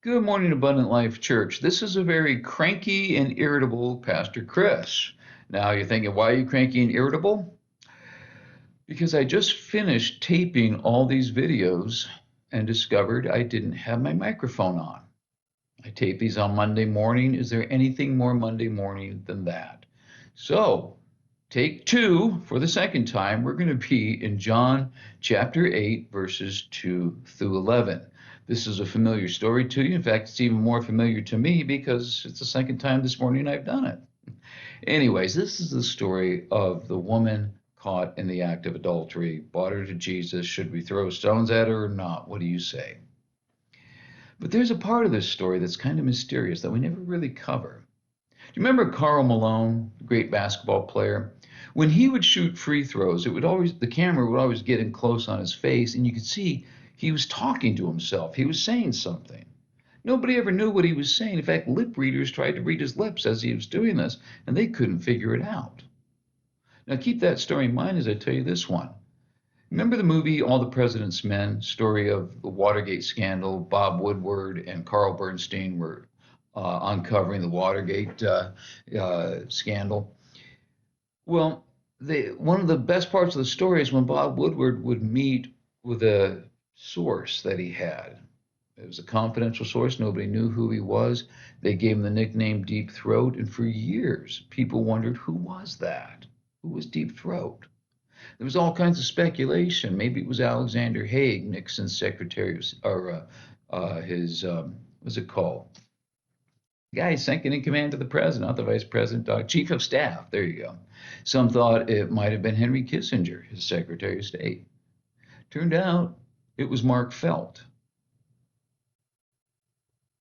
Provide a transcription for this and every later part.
Good morning, Abundant Life Church. This is a very cranky and irritable Pastor Chris. Now you're thinking, why are you cranky and irritable? Because I just finished taping all these videos and discovered I didn't have my microphone on. I tape these on Monday morning. Is there anything more Monday morning than that? So, take two for the second time. We're going to be in John chapter 8, verses 2 through 11. This is a familiar story to you. In fact, it's even more familiar to me because it's the second time this morning I've done it. Anyways, this is the story of the woman caught in the act of adultery, brought her to Jesus. Should we throw stones at her or not? What do you say? But there's a part of this story that's kind of mysterious that we never really cover. Do you remember Karl Malone, the great basketball player? When he would shoot free throws, the camera would always get in close on his face, and you could see he was talking to himself. He was saying something. Nobody ever knew what he was saying. In fact, lip readers tried to read his lips as he was doing this, and they couldn't figure it out. Now keep that story in mind as I tell you this one. Remember the movie All the President's Men, story of the Watergate scandal? Bob Woodward and Carl Bernstein were uncovering the Watergate scandal. Well, one of the best parts of the story is when Bob Woodward would meet with a source that he had. It was a confidential source. Nobody knew who he was. They gave him the nickname Deep Throat, and for years, people wondered who was that? Who was Deep Throat? There was all kinds of speculation. Maybe it was Alexander Haig, Nixon's secretary, or his, what's it called? The guy second in command to the president, not the vice president, chief of staff. There you go. Some thought it might have been Henry Kissinger, his secretary of state. Turned out it was Mark Felt.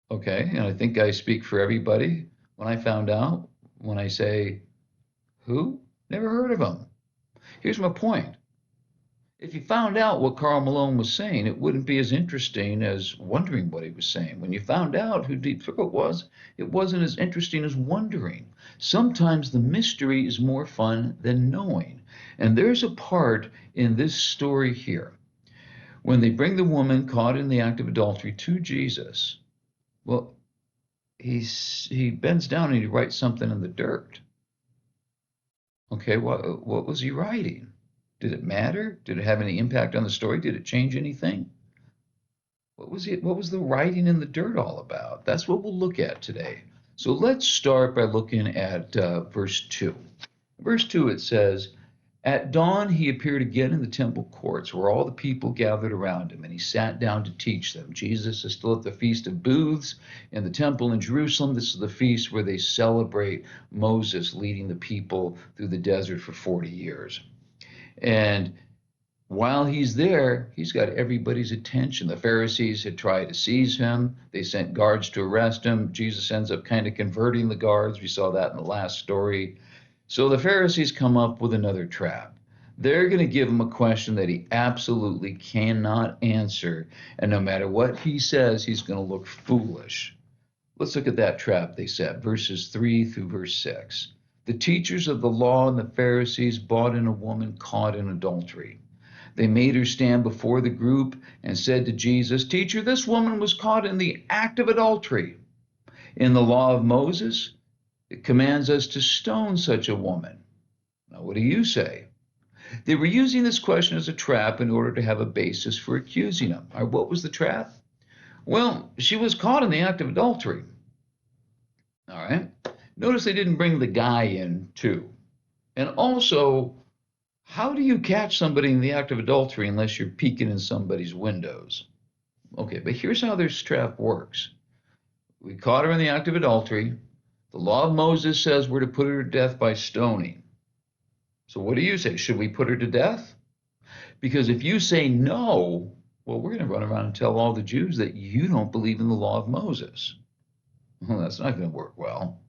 Okay, and I think I speak for everybody when I found out, when I say, who? Never heard of him. Here's my point. If you found out what Karl Malone was saying, it wouldn't be as interesting as wondering what he was saying. When you found out who Deep Throat was, it wasn't as interesting as wondering. Sometimes the mystery is more fun than knowing. And there's a part in this story here. When they bring the woman caught in the act of adultery to Jesus, well, he bends down and he writes something in the dirt. Okay, what was he writing? Did it matter? Did it have any impact on the story? Did it change anything? What was the writing in the dirt all about? That's what we'll look at today. So let's start by looking at verse 2. Verse 2, it says, at dawn he appeared again in the temple courts where all the people gathered around him, and he sat down to teach them. Jesus is still at the Feast of Booths in the temple in Jerusalem. This is the feast where they celebrate Moses leading the people through the desert for 40 years. And while he's there, he's got everybody's attention. The Pharisees had tried to seize him. They sent guards to arrest him. Jesus ends up kind of converting the guards. We saw that in the last story. So the Pharisees come up with another trap. They're going to give him a question that he absolutely cannot answer. And no matter what he says, he's going to look foolish. Let's look at that trap they set, verses 3 through verse 6. The teachers of the law and the Pharisees brought in a woman caught in adultery. They made her stand before the group and said to Jesus, Teacher, this woman was caught in the act of adultery. In the law of Moses, it commands us to stone such a woman. Now, what do you say? They were using this question as a trap in order to have a basis for accusing him. All right, what was the trap? Well, she was caught in the act of adultery. All right. Notice they didn't bring the guy in, too. And also, how do you catch somebody in the act of adultery unless you're peeking in somebody's windows? Okay, but here's how this trap works. We caught her in the act of adultery. The law of Moses says we're to put her to death by stoning. So what do you say? Should we put her to death? Because if you say no, well, we're going to run around and tell all the Jews that you don't believe in the law of Moses. Well, that's not going to work well.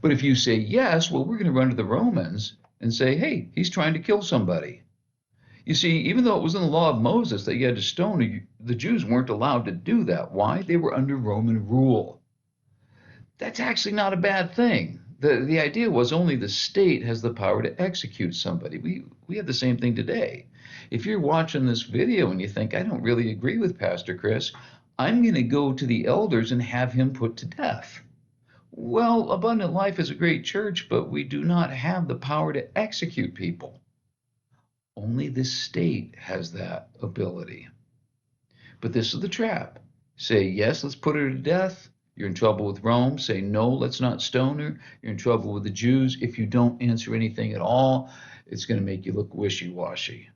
But if you say yes, well, we're going to run to the Romans and say, hey, he's trying to kill somebody. You see, even though it was in the law of Moses that you had to stone, the Jews weren't allowed to do that. Why? They were under Roman rule. That's actually not a bad thing. The idea was only the state has the power to execute somebody. We have the same thing today. If you're watching this video and you think, I don't really agree with Pastor Chris, I'm going to go to the elders and have him put to death. Well, Abundant Life is a great church, but we do not have the power to execute people. Only the state has that ability. But this is the trap. Say, yes, let's put her to death. You're in trouble with Rome. Say, no, let's not stone her. You're in trouble with the Jews. If you don't answer anything at all, it's going to make you look wishy-washy.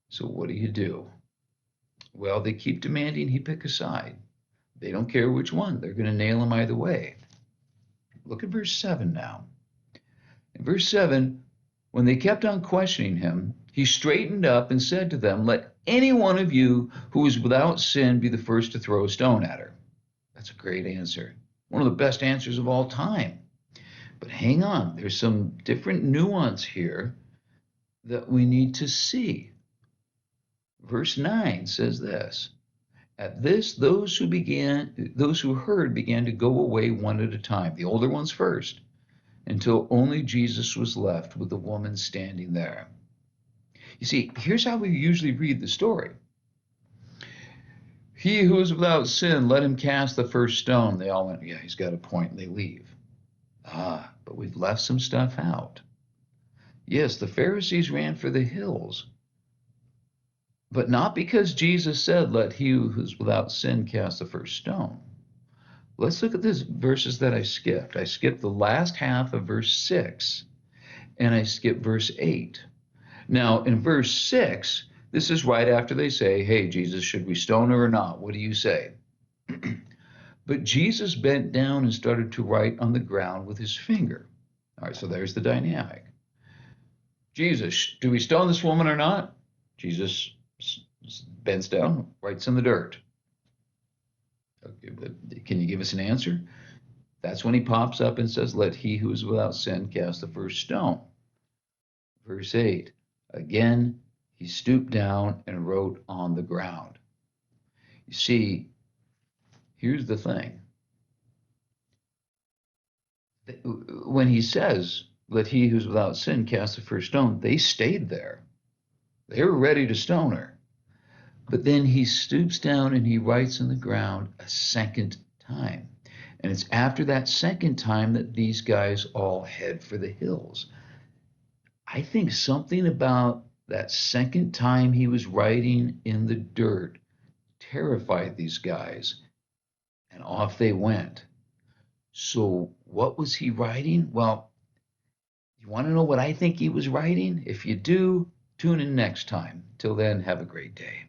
So what do? Well, they keep demanding he pick a side. They don't care which one. They're going to nail him either way. Look at verse 7 now. In verse 7, when they kept on questioning him, he straightened up and said to them, "Let any one of you who is without sin be the first to throw a stone at her." That's a great answer. One of the best answers of all time. But hang on, there's some different nuance here that we need to see. Verse 9 says this: "At this, those who heard began to go away one at a time, the older ones first, until only Jesus was left with the woman standing there." You see, here's how we usually read the story. "He who is without sin, let him cast the first stone." They all went, "Yeah, he's got a point," and they leave. But we've left some stuff out. Yes, the Pharisees ran for the hills, but not because Jesus said, "Let he who is without sin cast the first stone." Let's look at these verses that I skipped. I skipped the last half of verse 6, and I skipped verse 8. Now, in verse 6, this is right after they say, "Hey, Jesus, should we stone her or not? What do you say?" But Jesus bent down and started to write on the ground with his finger. All right, so there's the dynamic. "Jesus, do we stone this woman or not?" Jesus bends down, writes in the dirt. Okay, but can you give us an answer? That's when he pops up and says, "Let he who is without sin cast the first stone." Verse 8, again, he stooped down and wrote on the ground. You see, here's the thing. When he says, "Let he who's without sin cast the first stone," they stayed there. They were ready to stone her. But then he stoops down and he writes on the ground a second time. And it's after that second time that these guys all head for the hills. I think something about that second time he was writing in the dirt terrified these guys, and off they went. So what was he writing? Well, you want to know what I think he was writing? If you do, tune in next time. Till then, have a great day.